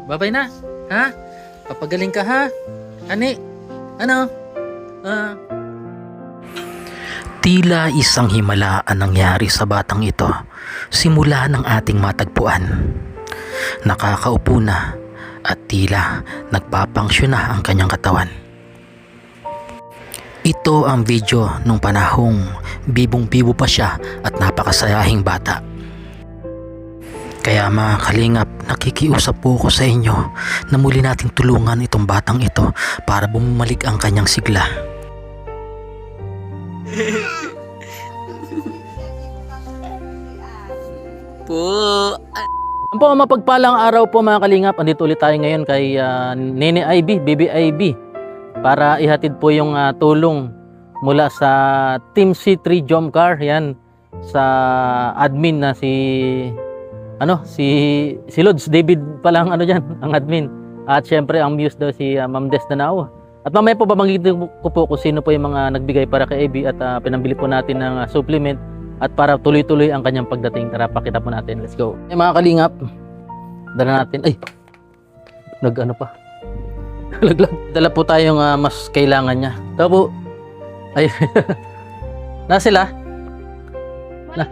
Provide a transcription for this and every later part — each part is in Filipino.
Babay na. Ha? Papagaling ka ha? Ani? Ano? Tila isang himala ang nangyari sa batang ito simula ng ating matagpuan. Nakakaupo na at tila nagpapangsyon na ang kanyang katawan. Ito ang video nung panahong bibong-bibo pa siya at napakasayahing bata. Kaya mga kalingap, nakikiusap po ako sa inyo na muli nating tulungan itong batang ito para bumalik ang kanyang sigla. Po. Ang po mapagpalang araw po mga kalingap. Andito ulit tayo ngayon kay Nene Ivy, Baby Ivy, para ihatid po yung tulong mula sa Team C3 Jomcar. Yan sa admin na si Lods David pala ang ang admin. At syempre ang muse daw si Ma'am Des Danao. At mamaya po babanggitin ko po kung sino po yung mga nagbigay para kay Ivy at pinambili po natin ng supplement at para tuloy-tuloy ang kanyang pagdating. Tara, pakita po natin. Let's go. Mga kalingap, dala natin. Ay, nag-ano pa. Laglag. Dala po tayong mas kailangan niya. Ito po. Ay, na sila? Na.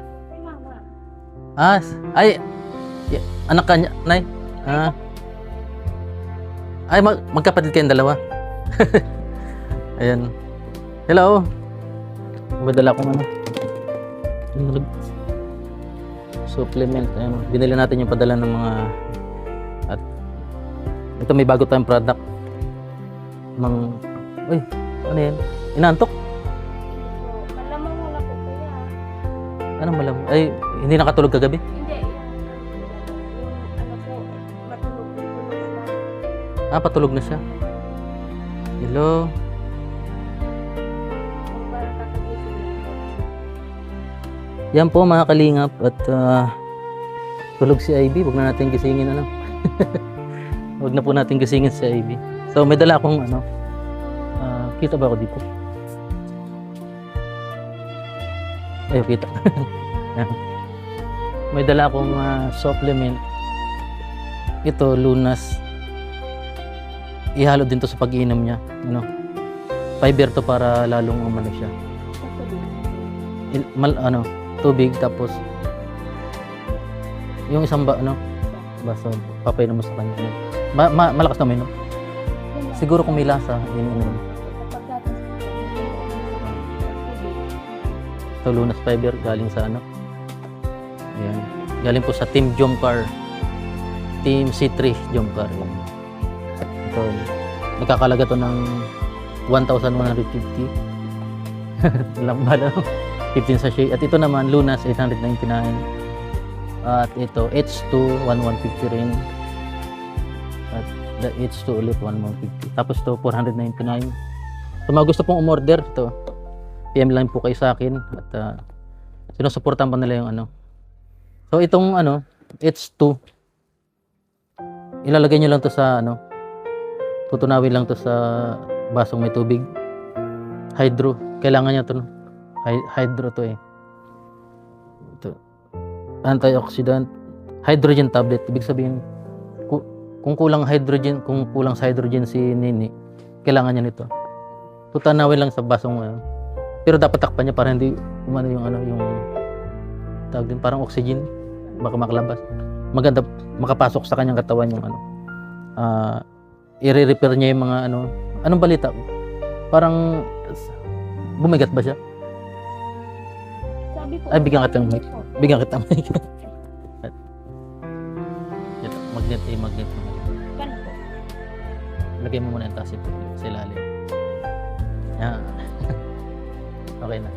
Ay, anak ka niya, Nay? Ay, magkapatid kayong dalawa. Ayan. Hello. Madala ko supplement. Ayan. Binili natin yung padala ng mga at ito may bago tayong product. Uy, ano yan? Inantok? Malamang wala po kaya. Anong malamang? Ay, hindi nakatulog kagabi? Hindi. Ano po, matulog na. Patulog na siya. Hello. Para kakagising na po. Yan po mga kalingap at tulog si Ivy. Huwag na natin gisingin Huwag na po natin gisingin si Ivy. So may dala akong kita ba ako dito? Ayaw kita. May dala akong supplement. Ito, Lunas. Ihalo din to sa pag-iinom niya. Fiber to para lalong umano siya. Tubig tapos yung isang baso papainom mo sa kanya. Malakas na uminom. Siguro kung may lasa, iniinom. Ito, Lunas Fiber galing sa ayan. Galing po sa Team Jomcar. Team C3 Jomcar. Ito, nagkakalaga to ng 1,150. Walang bala. 15 sachet. At ito naman, Lunas 899. At ito, H2 1150 rin. At the H2 ulit 1150. Tapos ito 499. So mga gusto pong umorder, ito PM lang po kayo sa akin at sinusuportahan pa nila yung So itong H2 ilalagay nyo lang to sa tutunawin lang to sa basong may tubig. Hydro, kailangan niya to hydro to ito, antioxidant hydrogen tablet. Ibig sabihin kung kulang sa hydrogen si Nini, kailangan niya nito. Tutanawin lang sa basong pero dapat takpan niya para hindi yung tawag din parang oxygen baka makalabas. Maganda makapasok sa kanyang katawan yung i-repair niya yung mga anong balita? Parang bumigat ba siya? Sabi po, Ay, bigyan kitang mic. Ito, magnet. Kan po. Lagay mo muna yung taas ito sa ilalim. Yan. Okay na.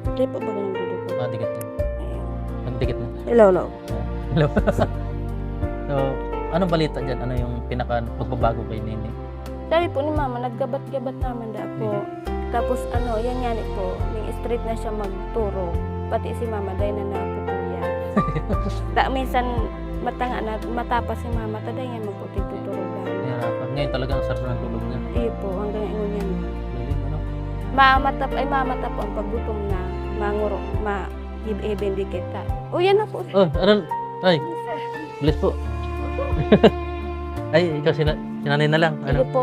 Hindi po ba ganun dito po? Dikit na. Nagdikit na. Hello. Hello. So, anong balita dyan? Ano yung pagbabago kay Nini? Sabi po ni Mama, naggabat-gabat naman daw po. Tapos yan nga po, may street na siya magturo. Pati si Mama, dahil na naputuya. Minsan, matapas si Mama, taday nga magputing tuturugan. Hirapan. Ngayon talaga ang sarap ng tulog niya. Iyo po, hanggang ingon yan. Galing, Mamatap po ang paggutom na manguro, ma-ibindikita. O yan na po. Ay, bless po. Ay, ikaw sinanay na lang. Sige Ano? po.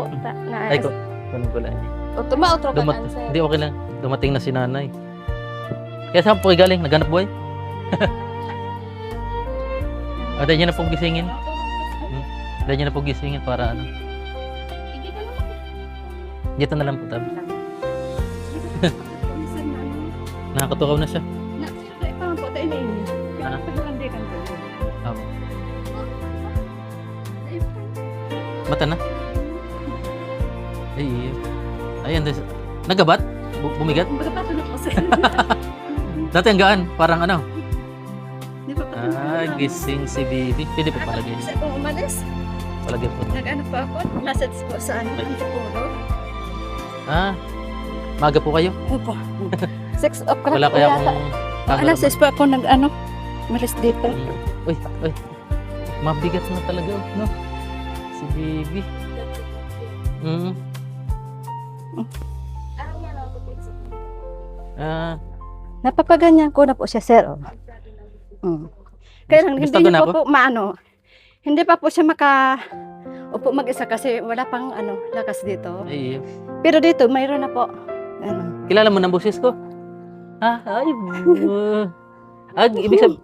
Ay, ko. Ano pala? O, tumaotro ka Dumat na, sir. Hindi, okay lang. Dumating na si nanay. Kaya saan po kayo galing? Naghanap buhay? Dahil niya na pong gisingin. Dahil niya na pong gisingin para ano. Dito na lang po tabi. Nakakatukaw na siya. Ako. Mata na? Ay, iyo. Ayan, nagabat? Bumigat? Dati ang gaan, parang ano? Gising si baby. Pwede po palagay. Kasi kung umalis, Palagay po. nag-ano pa ako, nasa po sa ano, Antipolo. Maaga po kayo? Opo. 6 o'clock Wala po kaya yata. akong Alas 6 po ako nag-ano, umalis dito. Uy, mabigat na talaga, no? Si baby. Napapaganyan ko na po siya, sir. Oh. Kaya lang, hindi Gustado na niyo po maano. Hindi pa po siya upo mag-isa kasi wala pang lakas dito. Ay, Pero dito, mayroon na po. Ano. kilala mo ng boses ko? Ay, ibig sabihin,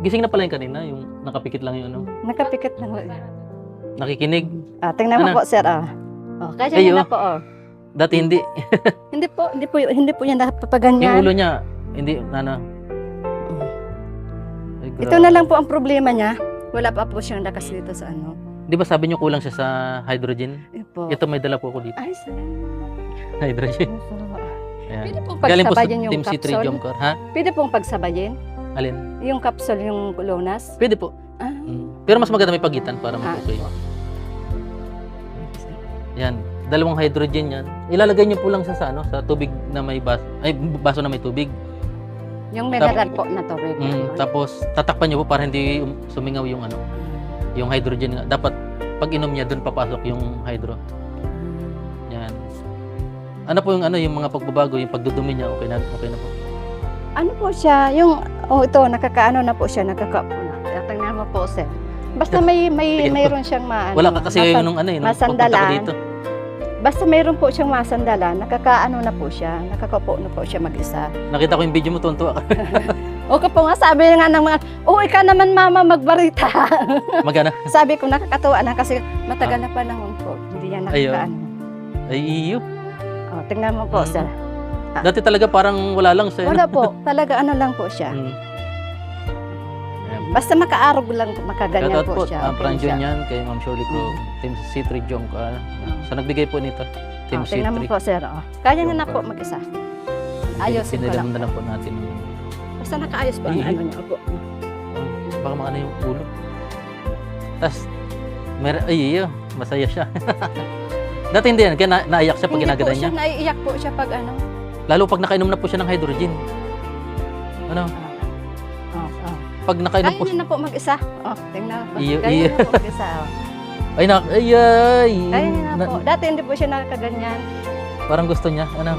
gising na pala yung kanina, yung nakapikit lang yung ano, Nakapikit na po. nakikinig. Tingnan mo Ano? po, sir. Kaya Ayo. niya na po. Dati hindi. Hindi po yan Yung napapaganyan. ulo niya, hindi, Ay, Ito na lang po ang problema niya. Wala pa po siyang lakas dito sa ano. Di ba sabi niyo kulang siya sa hydrogen? Po. Ito may dala po ako dito. Ay, salamat. Hydrogen. Ayan. Pwede pong Galing po sa pagsabayin yung Team C3 capsule. Jomcar. Ha? Pwede pong pagsabayin. Alin? Yung capsule, yung lunas. Pwede po. Ah. Pero mas maganda may pagitan para matukoy. Yan. Dalawang hydrogen yan. Ilalagay niyo po lang sa ano, sa tubig na may baso na may tubig. Yung mineral po na to. Tapos tatakpan niyo po para hindi sumingaw yung ano, yung hydrogen nga. Dapat pag inom niya doon papasok yung hydro. Yan. Ano po yung yung mga pagbabago, yung pagdudumi niya, okay na po. Ano po siya? Yung, ito, nakakaano na po siya, nakakaapo na. Tingnan mo po, sir. Basta mayroon siyang Wala ka kasi nung nung pagpunta ko masandalan. dito. Basta mayroon po siyang masandala, nakakaano na po siya, nakakaupo na po siya mag-isa. Nakita ko yung video mo, tuntua ka. Okay po nga, sabi nga ng mga, uwi ka naman mama magbarita. Magana. Sabi ko, nakakatuwa na kasi matagal na panahon po. Hindi yan Ayun. nakakaano. Ay, iyo. Tingnan mo po, sir. Dati talaga parang wala lang siya. Wala po, talaga ano lang po siya. Basta makaarog lang, makaganyan Shoutout po po, siya. Frank Okay siya. Jun yan, kay Ma'am Shirley Crow, Team C3 Jomcar. Sa nagbigay po nito, Team C3. Tingnan mo po, sir. Kaya niya na po mag-isa. Ayusin ko lang. Pinilam na lang po natin. Basta nakaayos po ang ano niya. Opo. Baka makana yung ulo. Tapos, iyo, masaya siya. Dati hindi yan, kaya naiyak siya pag Hindi po ginagadan siya, niya. naiiyak po siya pag ano. Lalo pag nakainom na po siya ng hydrogen. Ano? Pag nakainom Kaya po niya na po mag-isa. Tingnan mo. Iyo, Kaya iyo. niya na po mag-isa. Ay, Kaya niya na po. Dati hindi po siya nakaganyan. Parang gusto niya. Ano?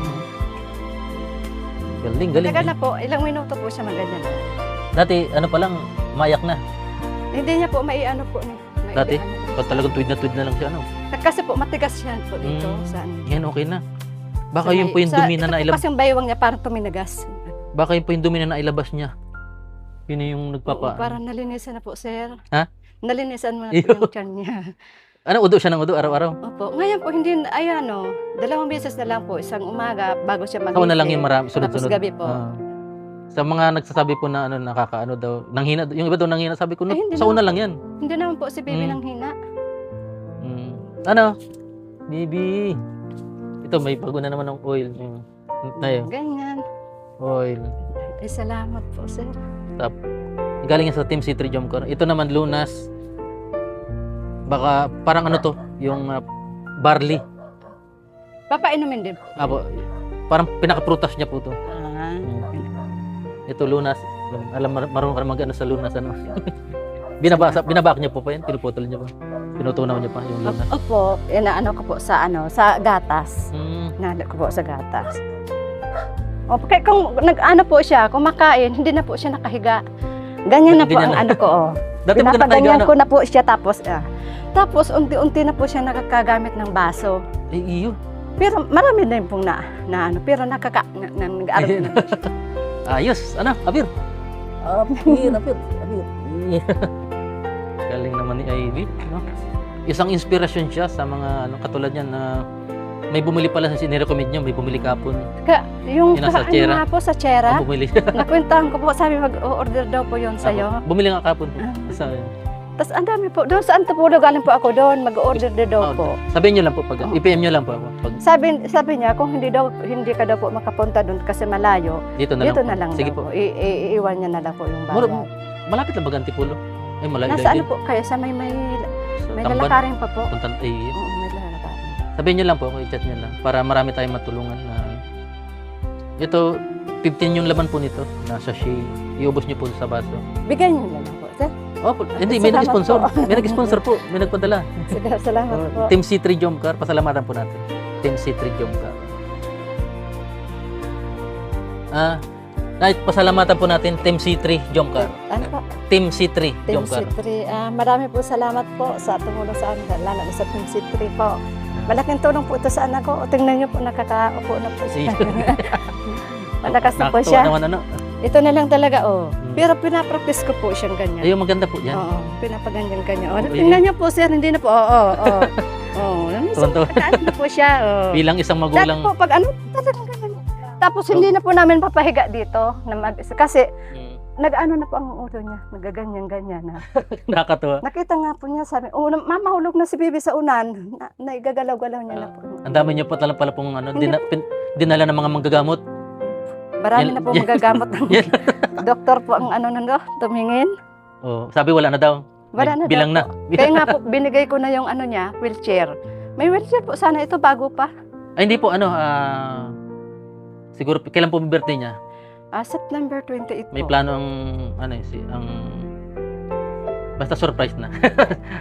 Galing. Tagal na po. Ilang minuto po siya maganyan. Dati, ano pa lang, mayak na. Hindi niya po maiano po. Dati? Pag talagang tuwid na lang siya, ano? Kasi po matigas siya po dito. Sa ano. Yan, okay na. Baka yun po yung dumi na nailabas. Kasi yung baywang niya parang tuminagas. Baka yun po yung dumi na nailabas niya. Yun yung nagpapa. Parang nalinisan na po, sir. Ha? Nalinisan mo na Iyo. po yung tiyan niya. Ano, udo siya ng udo araw-araw? Opo. Ngayon po, hindi, dalawang beses na lang po. Isang umaga, bago siya mag Ako na lang yung marami, sunod-sunod. Tapos gabi po. Sa mga nagsasabi po na nakakaano daw, nanghina, yung iba daw nanghina, sabi ko, Ay, hindi sa una lang yan. Hindi naman po si baby nang hina. Ano? Baby. Ito, may bago na naman ng oil. Tayo, Ganyan. oil. Ay, salamat po, sir. Galing yan sa Team C3 Jomcar. Ito naman, lunas. Baka, parang ano to, yung barley. Papainumin din po. Apo, parang pinaka-prutas niya po to. Ito, lunas. Alam, marunong ka mag-ano sa lunas, ano. Binabak niya po pa yan, pinuputol niya pa. Pinutunaw niya pa yung lunas. Opo, inaano ko po sa sa gatas. Mm. Nalo ko po sa gatas. Opo, kaya kung nag-ano po siya, kumakain, hindi na po siya nakahiga. Ganyan na Hindi po niya ang na- ano ko, Dati mo Pinapaganyan ano? ko na po siya tapos unti-unti na po siya nakakagamit ng baso. Ay, iyo. Pero marami na yung pong na ano, pero nag-aaral na po siya. Ayos. Ano? Abir. Abir. Galing naman ni Ivy. No? Isang inspirasyon siya sa mga ano, katulad niyan na may bumili pala sa nirecommend niyo, may bumili kapon. Yung Yung nasa ano tsera. nga po sa tsera, Bumili. nakwentahan ko po, sabi mag-order daw po yun sa'yo. Bumili nga kapon. Sa, Tapos ang dami po, doon sa Antipolo galing po ako doon, mag-order daw po. sabihin niyo lang po pag i-PM niyo lang po ako. Pag Sabi niya, kung hindi ka daw po makapunta doon kasi malayo, dito na lang. dito na lang Sige daw po. po. Iiwan niya na lang po yung Mura- bayan. Malapit lang ba Antipulo? Ay, malayo Nasa ano din. po, kaya sa may Sa Tamban. lalakarin pa po. Puntan, ay, Oo, may lalakarin. sabihin niyo lang po ako, i-chat niyo lang para marami tayong matulungan na ito 15 yung laman po nito na sachet. Iubos niyo po sa baso. Bigyan niyo na lang po. Sir, Hindi, may Salamat nag-sponsor. po. May nag-sponsor po. May nagpadala. salamat po. Team C3 Jomcar, pasalamatan po natin. Team C3 Jomcar. Kahit pasalamatan po natin Team C3 Jomcar. Ano po? Team C3 Team Jomcar. C3. Marami po salamat po sa tumulong sa amin, lalo na sa Team C3 po. Malaking tulong po ito sa anak ko. O, tingnan niyo po, nakakaupo na po siya. Malakas na po Nakakatawa siya. naman, ano. Ito na lang talaga, oh. Hmm. Pero pinapractice ko po siyang ganyan. Ayun, maganda po yan. Oo, pinapaganyan kanya. Oo, Tingnan niyo po, sir, hindi na po. Oo. Tuwan-tuwa. Nakaano na po siya. Oh. Bilang isang Dati magulang. po, pag ano, talagang ganyan. Tapos hindi na po namin papahiga dito. Kasi nag-ano na po ang ulo niya. Nagaganyan-ganyan na. Nakakatawa. Nakita nga po niya, sabi, mama, hulog na si Bibi sa unan. Naigagalaw-galaw niya na po. Ang dami niyo po pala pong ano, Hindi dinala ng mga manggagamot. Marami Yan- na po yan- magagamot ng yan. doktor po ang ano nando, tumingin. Oh, sabi wala na daw. Wala na Bilang daw na. Kaya nga po, binigay ko na yung ano niya, wheelchair. May wheelchair po sana ito, bago pa. Ay, hindi po, ano, siguro, kailan po yung birthday niya? September 28 May po. plano basta surprise na.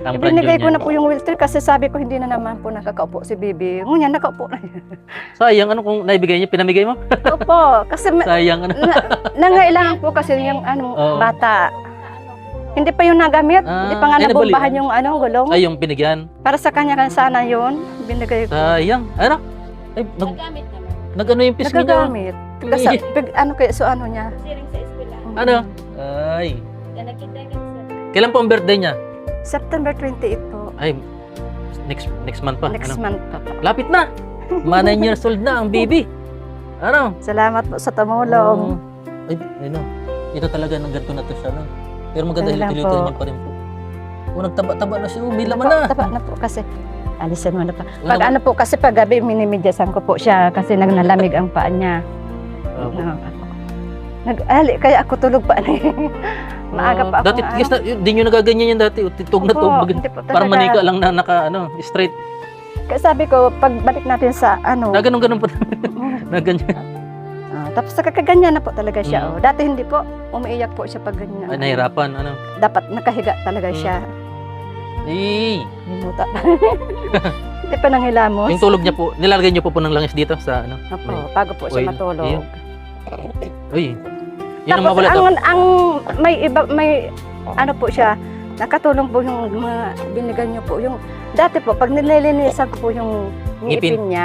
Ang Ibinigay ko niya. na po yung wheelchair kasi sabi ko hindi na naman po nakakaupo si Bibi. Ngunya, nakaupo na. Sayang, ano kung naibigay niya, pinamigay mo? Opo, kasi Sayang, ano. nangailangan po kasi yung Oo. bata. Hindi pa yung nagamit. Hindi pa nga ay, nabali. nabombahan yung gulong. Ay, yung binigyan. Para sa kanya kan sana yun. Binigay ko. Sayang. Ano? Ay, Nagamit naman. nag-ano yung pisngi niya? Nagagamit. Kasi, ano niya. Siring sa eskwela. Ano? Ay. Kaya nakita niya siya. Kailan po ang birthday niya? September 28 po. Ay, next month pa. Next ano? month pa po. Lapit na. 9 years old na ang baby. Ano? Salamat po sa tumulong. Ay, ano? Ito talaga ng ganito na to siya, no? Pero maganda Ganun lang hilot-hilotan po. niya pa rin po. Nagtaba-taba na siya. May laman na. Taba na po kasi. Alisan mo na pa. Wala Pag ano po kasi pag gabi minimidyasan ko po siya kasi nagnalamig ang paa niya. Opo. Kaya ako tulog pa. Maaga pa ako. Dati, tigas na, di nyo nagaganyan yan dati. Tug na tug. Parang manika lang na naka, straight. Kaya sabi ko, pagbalik natin sa Na ganun-ganun po. Na ganyan. tapos nakakaganyan na po talaga siya. Mm. Oh. Dati hindi po, umiiyak po siya pag ganyan. Ay, nahirapan. Ano? Dapat nakahiga talaga Mm. siya. Eh, Limuta. Hindi pa nangilamos. yung tulog niya po, nilalagay niyo po ng langis dito sa ano? Opo, may bago po siya oil. matulog. Iyon. Uy. Yun ang Tapos mawala daw. ang may ano po siya, nakatulong po yung mga binigyan niyo po. Yung dati po, pag nililinisan ko po yung Ngipin. ngipin niya,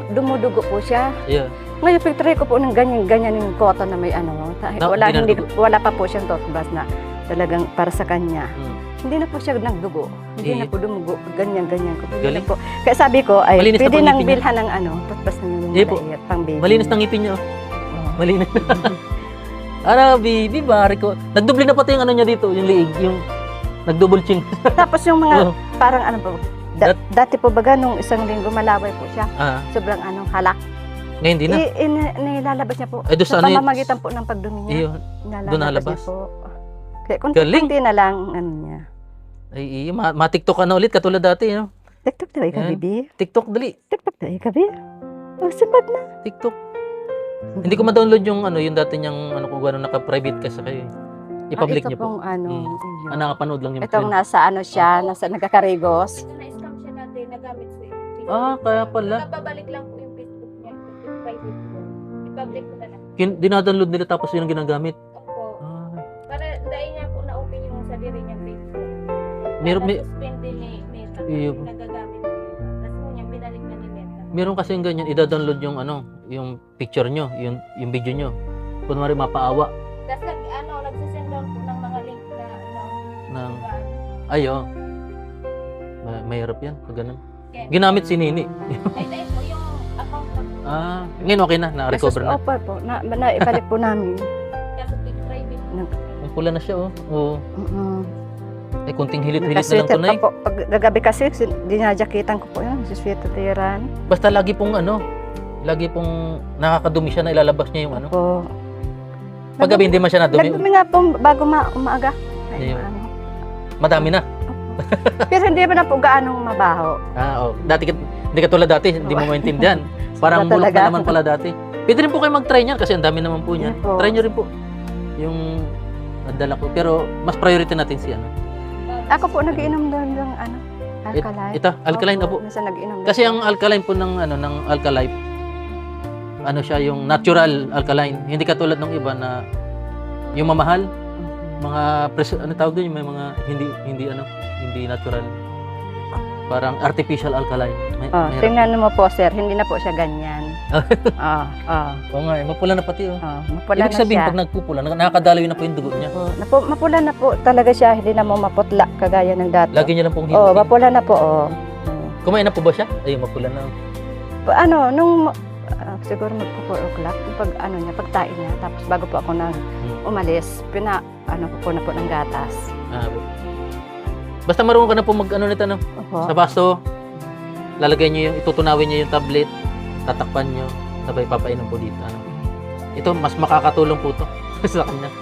dumudugo po siya. Yeah. Ngayon, picture ko po ng ganyan yung cotton na may ano. Wala, di na wala pa po siyang toothbrush na talagang para sa kanya. Mm. Hindi na po siya nagdugo. Hindi na po dumugo. Ganyan ko. Hindi Galing. na po. Kaya sabi ko, ay, Malinis na pwede po nang ngipin niya. bilhan ng ano, toothbrush na yung Hindi po. maliit, pang baby. Malinis ng ngipin niya. Oh. Oo. Malinis. Ano, baby, bari ko. Nagdubli na pati yung ano niya dito, yung liig, yung nagdouble chin. Tapos yung mga, Oh. parang ano po, dati po baga nung isang linggo malaway po siya. Ah, Sobrang halak. ngayon di na. Nilalabas niya po. Ay, doon sa Sa ano yun? pamamagitan po ng pagdumi niya. Iyo. Doon nalabas? Niya po. Kaya Galing. kunti na lang, ano niya. Ay, iyo. Ma-tiktok ka na ulit, katulad dati, no? TikTok daw ka, Yan. baby. TikTok, dali. TikTok daw ka, baby. Oh, simbat na. TikTok. Hindi ko ma-download yung ano, yung dati niyang ano kung gano'n naka-private ka sa kayo. I-public ito niyo po. pong ano. Mm. yun. Nakapanood lang yung Itong friend. nasa ano siya, nasa nagkakarigos. Ito na-scam siya natin, nagamit sa Facebook. Ah, kaya pala. Napabalik lang po yung Facebook niya. Yung private ko. I-public ko na lang. Dinadownload nila tapos yun ang ginagamit. Opo. Ah, Para dahil niya po na-open yung sa diri niyang May- suspende ni Meta. Iyo. Nagagamit ni Meta. Tapos nung yung binalik na ni Meta. Meron kasi yung ganyan, ida-download yung ano, yung picture nyo, yung video nyo. Kunwari mapaawa Tapos nagsisend down po ng mga link na ng ano. ayo. Mahirap yan pag ganun. Kaya- Ginamit si Nini. Ay, dahil po yung account ko. Ngayon okay na, na-recover na. Opo po, naibalik po namin. Kaso private. Ang pula na siya oh. Oo. Mm-mm. Ay kunting hilit-hilit na lang Nakasweater tunay. pa po. Pag gagabi kasi, dinajakitan ko po yun. Sisweater tiran. Basta lagi pong nakakadumi siya na ilalabas niya yung ano. Po. Paggabi hindi man siya nadumi. Nagdumi nga po bago umaaga. Ay, Ayun. ano. Madami na. Pero hindi pa na po gaanong mabaho. Oh. Dati hindi katulad dati, hindi mo maintindihan. Parang Iba bulok talaga. na naman pala dati. Pwede rin po kayo mag-try niyan kasi ang dami naman po niyan. Yan po. Try niyo rin po. Yung nadala ko. Pero mas priority natin si ano. Ako po nagiinom doon ng alkaline. Ito, alkaline na po. Minsan nagiinom Kasi ang alkaline po ng Alkalife, ano siya yung natural alkaline. Hindi katulad ng iba na yung mamahal, mga ano tawag doon, yung may mga hindi natural. Parang artificial alkaline. Mahirap. Tingnan mo po sir, hindi na po siya ganyan. Oo nga, mapula na pati oh. Mapula Ibig na sabihin siya. pag nagpupula, nakakadaloy na po yung dugo niya. Mapula na po talaga siya, hindi na mo maputla kagaya ng dati. Lagi niya lang pong hinutin. Mapula na po. Kumain na po ba siya? Ay, mapula na. Nung siguro mag-4 o'clock, pagtain niya, tapos bago po ako umalis, ko po na po ng gatas. Basta marunong ka na po mag-ano nito, no? Opo. Sa baso, lalagay niyo itutunawin niyo yung tablet, tatakpan niyo, sabay papainom po dito. Ano? Ito, mas makakatulong po to sa kanya.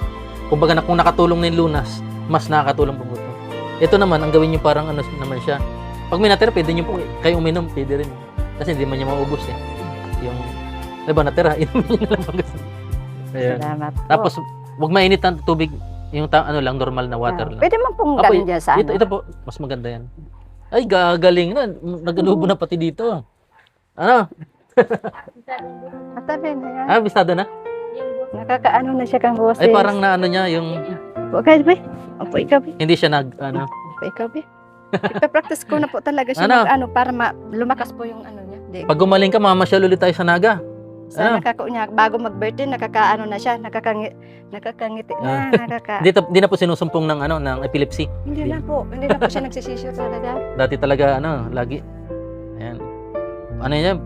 Kumbaga kung nakatulong na yung lunas, mas nakakatulong po to. Ito naman, ang gawin niyo parang ano naman siya. Pag may natira, pwede niyo po, kayo uminom, pwede rin. Kasi hindi man niya maubos eh. Yung, diba natira, inumin niyo na lang. Ayan. Salamat po. Tapos, huwag mainit ang tubig, yung lang, normal na water lang. Pwede man pong Apo, galing dyan sa Ito po, mas maganda yan. Ay, gagaling na. Nagalubo na pati dito. Ano? Matabi na yan. Bisado na? Nakakaano na siya kang boses. Ay, parang na ano niya, yung Huwag kayo, bay. Opo, ikaw, bay. hindi siya Opo, ikaw, bay. Ipa-practice ko na po talaga siya Ano? para lumakas po yung niya. Di, pag gumaling ka, mamasyal ulit tayo sa Naga. sa nakakaunya, bago mag-birthday, nakakaano na siya, nakakangiti na, Hindi na po sinusumpong ng epilepsy. Hindi na po siya nagsisisyo talaga. Dati talaga, lagi. Ayan. Ano yan?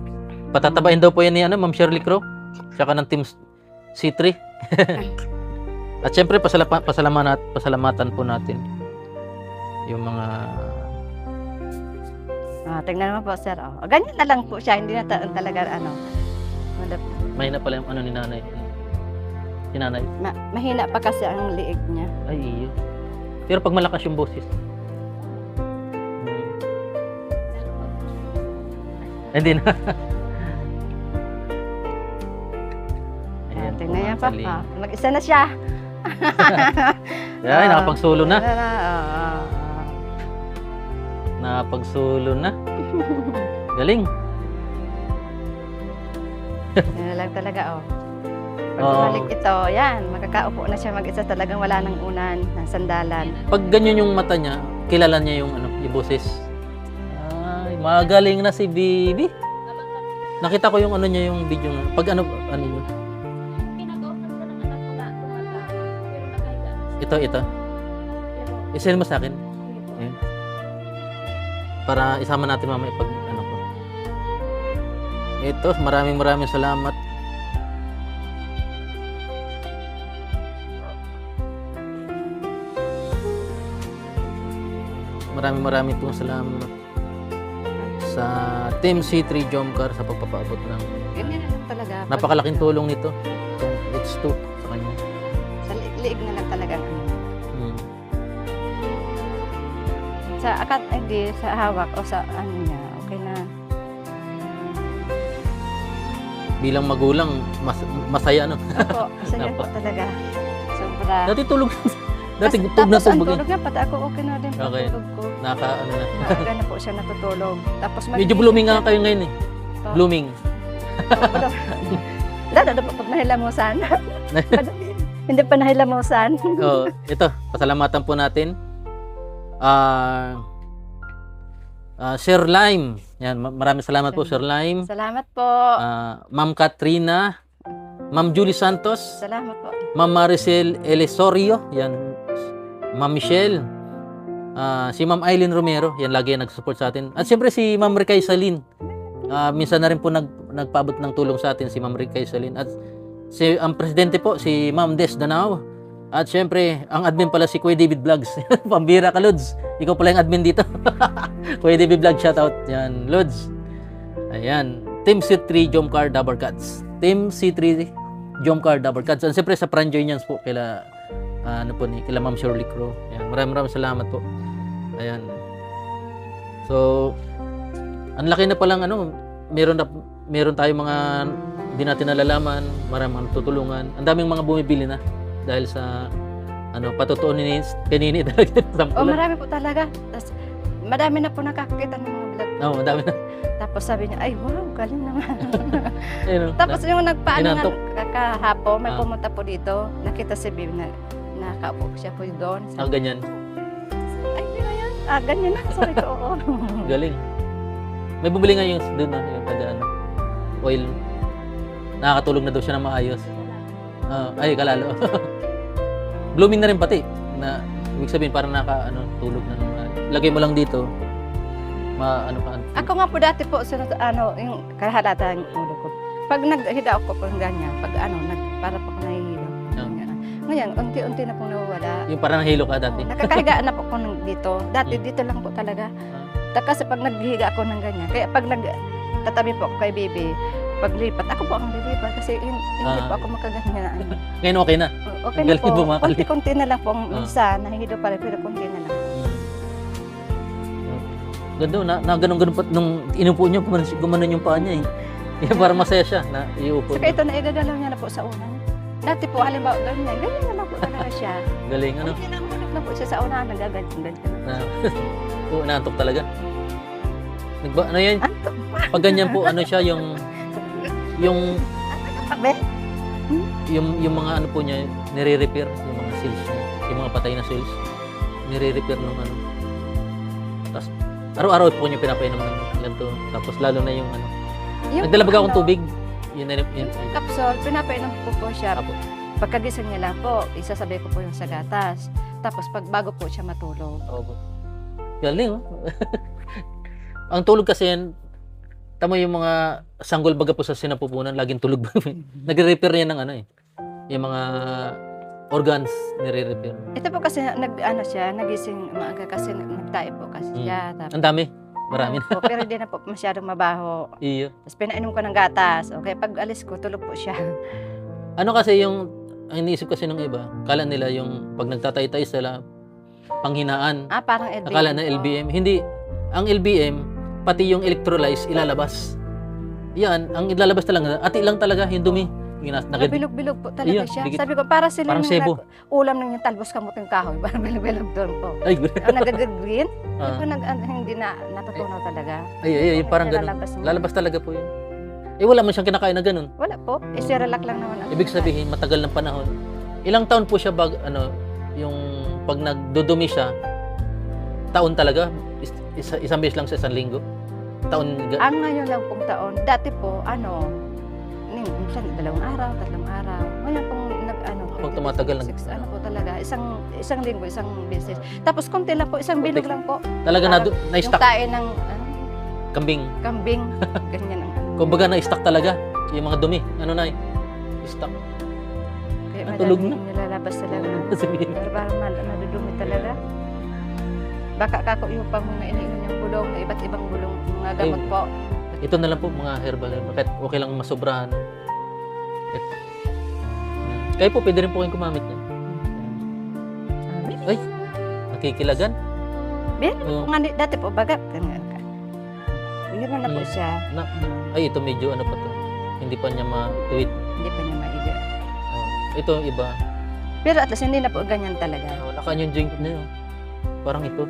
Patatabain daw po yan ni Ma'am Shirley Crow. Tsaka ng Team C3. At syempre, pasalamatan po natin yung mga... Tingnan mo po, sir. Ganyan na lang po siya, hindi na talaga Mahina pala yung ni nanay. Si nanay. mahina pa kasi ang liig niya. Ay, iyo. Pero pag malakas yung boses. Hindi na. Ayan, Tingnan niya pa. galing. Mag-isa na siya. Ay, nakapag-solo na. Oo. Nakapag-solo na. Galing. Yan lang talaga, Pag Oo. bumalik ito, yan, makakaupo na siya mag-isa, talagang wala nang unan, ng sandalan. Pag ganyan yung mata niya, kilala niya yung yung boses. Ay, magaling na si Bibi. Nakita ko yung niya, yung video nga. Pag ano yun? Pinag-offer ko ng anak ko na tumata. Pero nakahiga. Ito. Pero, Isend mo sa akin. sige po. Ayan. Para isama natin mamaya pag ko. Ito, maraming salamat. Maraming pong salamat sa Team C3 Jomcar sa pagpapaabot ng Ganyan na lang talaga. napakalaking tulong nito. Itong H2 sa kanya. Sa liig na lang talaga. Hmm. Sa hindi, sa hawak o sa niya, okay na. Bilang magulang, masaya Opo, masaya po talaga. Sobra. Dati tulog. Dati Tapos tug na ang tubog. tulog niya, pati ako okay na din Okay. pagtulog ko. Na. Maaga na po siya natutulog. Tapos Medyo blooming nga kayo ngayon eh. Oo. Blooming. Dada pa pag nahilamusan. Hindi pa nahilamusan. Ito, pasalamatan po natin Sir Lime. Yan, maraming salamat po, Sir Lime. Salamat po. Ma'am Katrina, Ma'am Julie Santos, Salamat po. Ma'am Maricel Elesorio, yan. Ma'am Michelle, si Ma'am Eileen Romero, yan lagi yan nag-support sa atin. At siyempre si Ma'am Ricay Salin. Minsan na rin po nagpaabot ng tulong sa atin si Ma'am Ricay Salin. At ang presidente po, si Ma'am Des Danao. At syempre, ang admin pala si Kuya David Vlogs. Pambira ka, Lods. Ikaw pala yung admin dito. Kuya David Vlogs, shoutout. Yan, Lods. Ayan. Team C3 Jomcar Double Cuts. Team C3 Jomcar Double Cuts. And siyempre sa Pranjoynians po, kila kila Ma'am Shirley Crow. Ayan, maraming salamat po. Ayan. So, ang laki na palang meron tayong mga hindi natin nalalaman, maraming tutulungan. Ang daming mga bumibili na dahil sa patutuon ni Nini talaga. Marami po talaga. Madami na po nakakakita ng mga vlog. Oo, madami na. Tapos sabi niya, ay wow, galing naman. Ayun, Tapos yung nagpaano inantok. nga kahapon, may Ah. pumunta po dito, nakita si Bibi na nakaupo siya po doon. ganyan. Ay, yun na yan. Ganyan na. Sorry ko, oo. Galing. May bumili nga yung doon yung taga oil. Nakakatulog na daw siya na maayos. Ay, kalalo. Blooming na rin pati. Na, ibig sabihin, parang tulog na naman. Lagay mo lang dito. Ako nga po dati po, yung kahalata ng ulo ko. Pag naghiga ako po ng ganyan, para po ako nahihilo. Ngayon, unti-unti na pong nawawala. Yung parang nahilo ka dati. Nakakahiga na po ako dito. Dati dito lang po talaga. Kasi pag naghiga ako ng ganyan, kaya pag tatabi po ako kay Bibi, paglipat, ako po ang lilipat kasi hindi po ako makaganyan. Ngayon okay na. Okay na Galing po. bumabalik. Konti-konti na lang po. Minsan, nahihilo pa rin, pero konti na lang. Ganda, na ganun-ganun pa. Nung inupo niya, gumanon yung paa niya eh. Parang masaya siya na iupo. Saka ito, naigagalaw niya na po sa unan. Dati po, halimbawa, ganyan na lang po talaga siya. Galing, Kung pinamulot na po siya sa unahan, nagaganyan. Oo, naantok talaga. Ano yan? Antok pa. Pag ganyan po, siya, yung Pabe. yung mga po niya, nire-repair yung mga cells niya, yung mga patay na cells. Nire-repair nung Tapos, araw-araw po niya pinapainom ng ganito. Tapos, lalo na yung nagdalabag akong tubig. Yun. Kapsol, pinapainom ko po siya. Apo. Pagkagising niya lang po, isasabay ko po yung sa gatas. Tapos, bago po siya matulog. Opo. Galing, Ang tulog kasi yan, tama yung mga sanggol baga po sa sinapupunan, laging tulog. Nagre-repair yan ng yung mga organs, nire-repair. Ito po kasi, nagising maaga kasi nagtae po kasi siya. Tapos, Ang dami, marami na. po, pero hindi na po masyadong mabaho. Iyo. Tapos, pinainom ko ng gatas. Okay, pag alis ko, tulog po siya. Kasi ang iniisip kasi ng iba, kala nila yung pag nagtatay-tay sila, panghinaan. Parang LBM. Akala na LBM. Hindi. Ang LBM, pati yung electrolytes, ilalabas. Yan, ang ilalabas talaga, ati lang talaga, yung dumi. Bilog-bilog po talaga Iya, siya. dikit. Sabi ko, para sila Parang yung sebo. ulam ng yung talbos kamuting kahoy. Parang bilog-bilog doon po. Ay, Ang nagag-green, Ah. hindi na natutunaw talaga. ay, parang ganun. Nilalabas mo. Lalabas talaga po yun. Wala man siyang kinakain na ganun. Wala po. Cerelac lang naman. ang Ibig kinakain. sabihin, matagal ng panahon. Ilang taon po siya yung pag nagdudumi siya, taon talaga, isang beses lang sa isang linggo. Ang ngayon lang pong taon, dati po, minsan 2 araw, 3 araw. Ngayon pong Pag tumatagal na. 6, po talaga, isang linggo, isang beses. Tapos konti lang po, isang bilog lang po. Talaga Yung na-stock tae ng kambing. kambing, ganyan ang Kumbaga na-stock talaga yung mga dumi. Stock. Kaya Natulog madaling nilalabas talaga. Sabihin. Pero parang nadudumi talaga. Baka kako yung pang mga iniinom niyang bulong, na iba't ibang bulong, mga gamot po. Ito na lang po mga herbal. Kahit okay lang masobrahan. Kayo po, pwede rin po kayong kumamit yan. Ay, nakikilagan. Oo. Dati po, bagat. Yun na po siya. Ay, ito medyo pa to. Hindi pa niya matuwid. Hindi pa niya maiga. Ito iba. Pero at least hindi na po ganyan talaga. Wala ka yung joint na yun. Parang ito.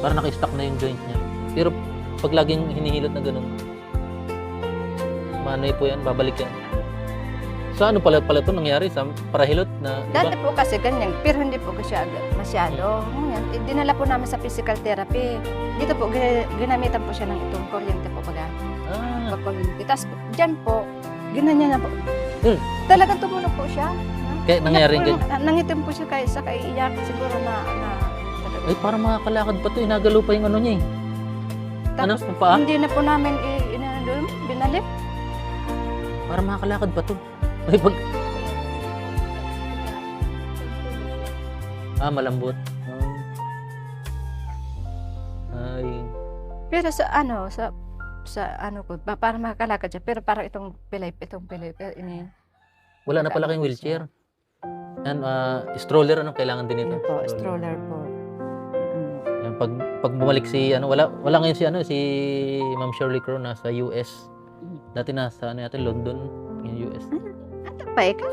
Parang naka-stack na yung joint niya. Pero pag laging hinihilot na ganun, manoy po yan, babalik yan. So Sa ano pala ito nangyari? Sa parahilot na iba? Dati po kasi ganyan, pero hindi po kasi masyado. Ngayon, dinala po namin sa physical therapy. Dito po, ginamitan po siya ng itong kuryente po baga. Ah, Tapos dyan po, ginanya na po. Talagang tumunog po siya. kaya nangyari ganyan. Nangitim po siya sa kaiiyak siguro na Ay, parang makakalakad pa to. Inagalo pa yung ano niya eh. Ano? Tapos Ang paa? hindi na po namin binalik. Parang makakalakad pa to. Ay, pag... malambot. Ay. Pero sa ano ko, para makakalakad siya. Pero parang itong pilay, ini. Wala na pala kayong wheelchair. Yan, stroller, ano, kailangan din ito. Yun po, stroller po. Yan, pag bumalik si, wala ngayon si, si Ma'am Shirley Crow nasa US. Dati nasa, London, yung US. Antok pa ikaw?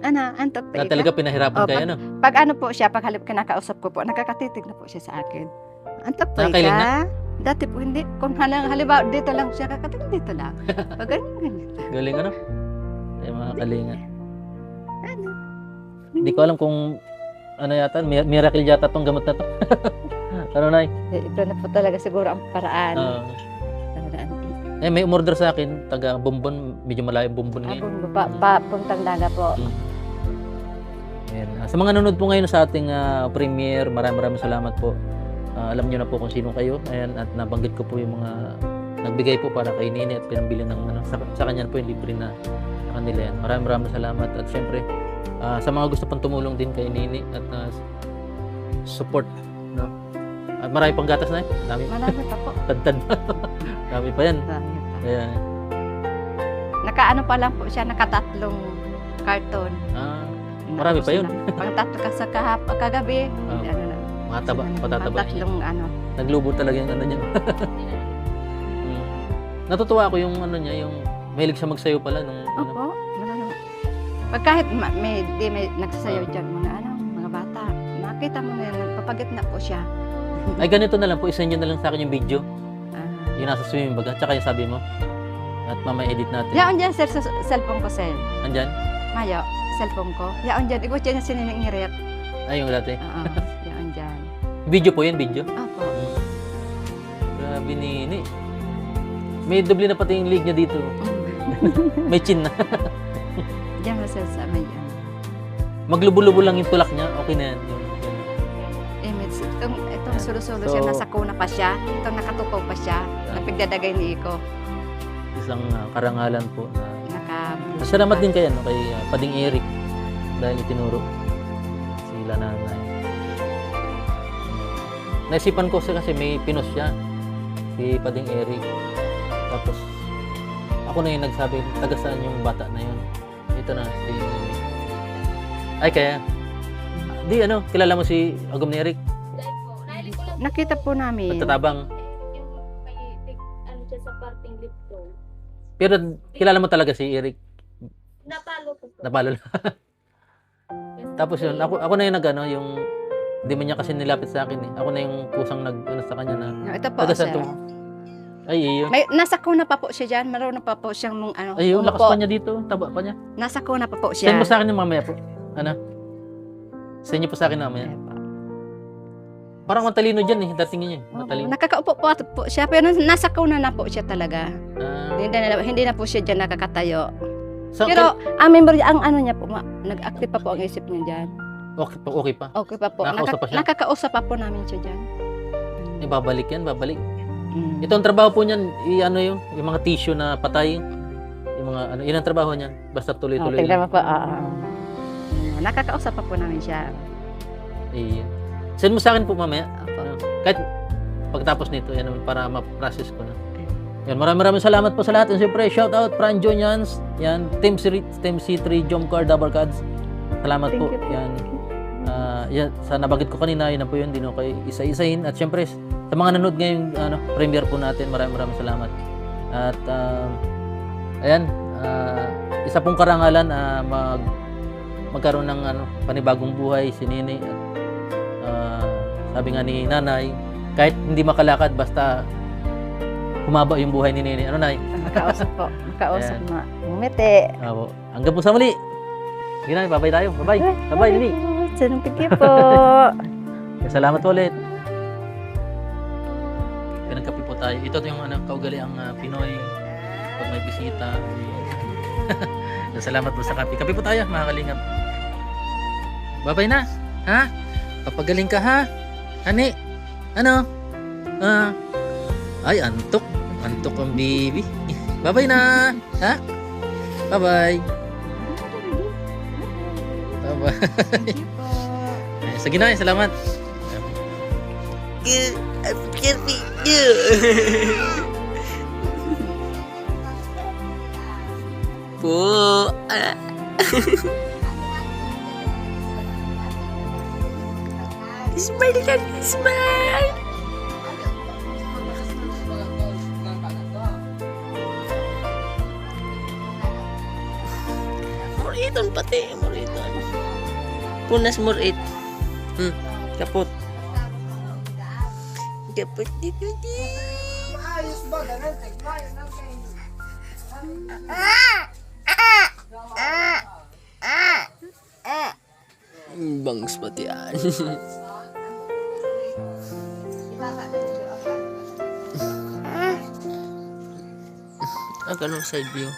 Antok pa Na ikaw? talaga pinahirapan Oh, kayo, no? Pag ano po siya, pag kinakausap ko po, nakakatitig na po siya sa akin. Antok pa Nakakailing ika? Dati po hindi. Kung halimbawa dito lang siya, kakatingin dito lang. Pag ganyan. Galing, ano? Ay, mga kalinga. Ano? Hindi ko alam kung, yata, miracle yata tong gamot na to. Ano, Nay? Ito na po talaga siguro ang paraan. May umorder sa akin, taga Bumbon, medyo malayo Bumbon ngayon. Puntang daga po. Ayan. Sa mga nanonood po ngayon sa ating premiere, maraming salamat po. Alam niyo na po kung sino kayo. Ayan, at nabanggit ko po yung mga nagbigay po para kay Nini at pinambili ng sa kanya po yung libre na sa kanila yan. Maraming salamat at syempre sa mga gusto pang tumulong din kay Nini at support, no? At marami pang gatas na dami. Marami pa po. Tad dami pa yan. Marami pa. Ayan. Nakaano pa lang po siya, nakatatlong karton. Marami pa yun. Pang tatlo ka sa kagabi. Ano na. Mataba, patataba. Tatlong ano. Naglubo talaga yung niya. Natutuwa ako yung niya, yung mahilig siya magsayo pala nung Opo. Pag kahit may nagsasayaw dyan mga bata, makita mo na nagpapagit na po siya. Ay, ganito na lang po, isend nyo na lang sa akin yung video. Yung nasa swimming bag, tsaka yung sabi mo. At mamaya edit natin. Yaon dyan, sir, sa cellphone ko, sir. Andyan? Mayo, cellphone ko. Yaon dyan, ikaw dyan na siningirit. Ay, yung dati. Oo, yaon dyan. Video po yan, video. Opo. Grabe, Nini. May doble na pati yung leg niya dito. May chin na. Diyan mo, sir, sa may yan. Maglubo-lubo lang yung tulak niya, okay na yan. Image. Itong sulo-sulo siya, nasa kuna pa siya. Itong nakatukaw pa siya. Napigdadagay ni Iko. Isang karangalan po na Salamat din kay Pading Eric dahil itinuro sila nanay. Naisipan ko kasi may pinos siya si Pading Eric. Tapos ako na yung nagsabi, taga saan yung bata na yun? Ito na si ay kaya di kilala mo si Agum ni Eric? Nakita po namin. Nagtatabang. Ano siya sa parting lipto. Pero kilala mo talaga si Eric? Napalo ko po. Napalo na. Tapos yun, ako na yung yung hindi man niya kasi nilapit sa akin eh. Ako na yung pusang sa kanya na. Ito po, taga sir. saan to? Ay, iyo. Nasa kuna pa po siya dyan. Marunong pa po siyang Ay, yung lakas pa niya dito. Taba pa niya. Nasa kuna pa po siya. Send mo sa akin yung mamaya po. Send niyo po sa akin mamaya. Parang matalino dyan eh. Datingin niya. Matalino. Nakakaupo po siya. Pero nasa kuna na po siya talaga. Ah, Hindi na po siya dyan nakakatayo. so, Pero ang memory, ang niya po, nag-active pa po ang isip niya dyan. okay pa. Okay pa po. Nakakausap pa siya? Nakakausap pa po namin siya dyan. Babalik yan, babalik. Ito ang trabaho po niyan, yung mga tissue na patay. Yung mga yun ang trabaho niyan. Basta tuloy-tuloy. Tingnan mo po. Nakakausap pa po namin siya. Send mo sa akin po mamaya. Opo. Kahit pagtapos nito, yan para ma-process ko na. Yan, maraming salamat po sa lahat. And siyempre, shout out Franjo Nyans. Yan, Team C3, Jomcar, Double Cards. Salamat po. Thank you. Yan. Yan, sa nabagit ko kanina, yun na po yun. Hindi na kayo isa-isahin. At siyempre, sa mga nanood ngayong premiere po natin, maraming salamat. At ayan, isa pong karangalan magkaroon ng panibagong buhay si Nini. At sabi nga ni Nanay, kahit hindi makalakad, basta humaba yung buhay ni Nini. Nay? Makausap po. Makausap Ayan. na. Ngumiti. Opo. Hanggang po sa muli. Sige na, babay tayo. Babay. Babay, Lili. Thank you po. Salamat po ulit. Pinagkape po tayo. Ito yung kaugaliang Pinoy pag may bisita. Salamat po sa kape. Kape po tayo, mga kalingap. Babay na. Ha? Papagaling ka, ha? Hani? Ano? Ay, antok. Antok ang baby. Babay na. Ha? Bye-bye. Bye-bye. Sige na, salamat. Po. Smile ka, smile. Muriton pati, muriton. Punas murit. Kapot. Kapot dito di. Bangs pati yan. Ganun side view.